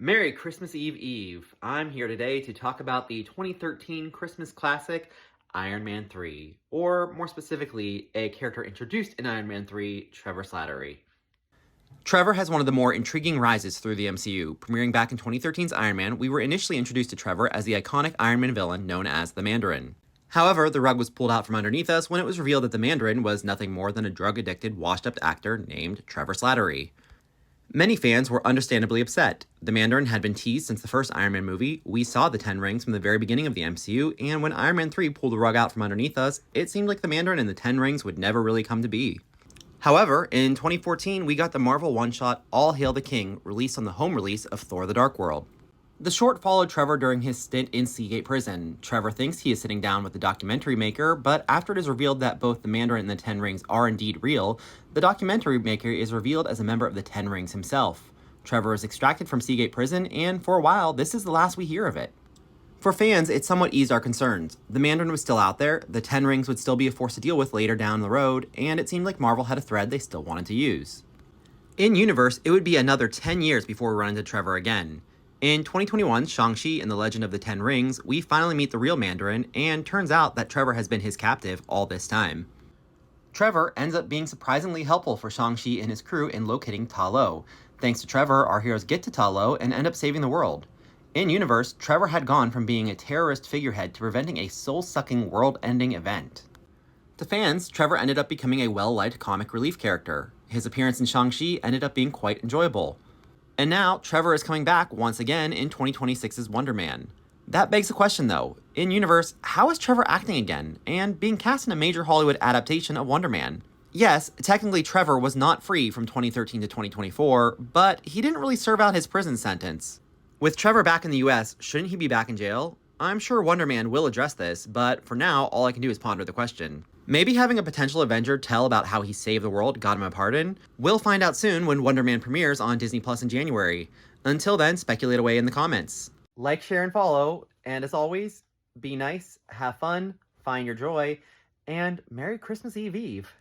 Merry Christmas Eve Eve. I'm here today to talk about the 2013 Christmas classic, Iron Man 3, or more specifically, a character introduced in Iron Man 3, Trevor Slattery. Trevor has one of the more intriguing rises through the MCU. Premiering back in 2013's Iron Man, we were initially introduced to Trevor as the iconic Iron Man villain known as the Mandarin. However, the rug was pulled out from underneath us when it was revealed that the Mandarin was nothing more than a drug-addicted, washed-up actor named Trevor Slattery. Many fans were understandably upset. The Mandarin had been teased since the first Iron Man movie, we saw the Ten Rings from the very beginning of the MCU, and when Iron Man 3 pulled the rug out from underneath us, it seemed like the Mandarin and the Ten Rings would never really come to be. However, in 2014, we got the Marvel one-shot All Hail the King, released on the home release of Thor the Dark World. The short followed Trevor during his stint in Seagate Prison. Trevor thinks he is sitting down with the documentary maker, but after it is revealed that both the Mandarin and the Ten Rings are indeed real, the documentary maker is revealed as a member of the Ten Rings himself. Trevor is extracted from Seagate Prison, and for a while, this is the last we hear of it. For fans, it somewhat eased our concerns. The Mandarin was still out there, the Ten Rings would still be a force to deal with later down the road, and it seemed like Marvel had a thread they still wanted to use. In-universe, it would be another 10 years before we run into Trevor again. In 2021, Shang-Chi and the Legend of the Ten Rings, we finally meet the real Mandarin, and turns out that Trevor has been his captive all this time. Trevor ends up being surprisingly helpful for Shang-Chi and his crew in locating Ta Lo. Thanks to Trevor, our heroes get to Ta Lo and end up saving the world. In-universe, Trevor had gone from being a terrorist figurehead to preventing a soul-sucking, world-ending event. To fans, Trevor ended up becoming a well-liked comic relief character. His appearance in Shang-Chi ended up being quite enjoyable. And now, Trevor is coming back once again in 2026's Wonder Man. That begs the question though, in-universe, how is Trevor acting again, and being cast in a major Hollywood adaptation of Wonder Man? Yes, technically Trevor was not free from 2013 to 2024, but he didn't really serve out his prison sentence. With Trevor back in the US, shouldn't he be back in jail? I'm sure Wonder Man will address this, but for now, all I can do is ponder the question. Maybe having a potential Avenger tell about how he saved the world got him a pardon? We'll find out soon when Wonder Man premieres on Disney Plus in January. Until then, speculate away in the comments. Like, share, and follow, and as always, be nice, have fun, find your joy, and Merry Christmas Eve Eve.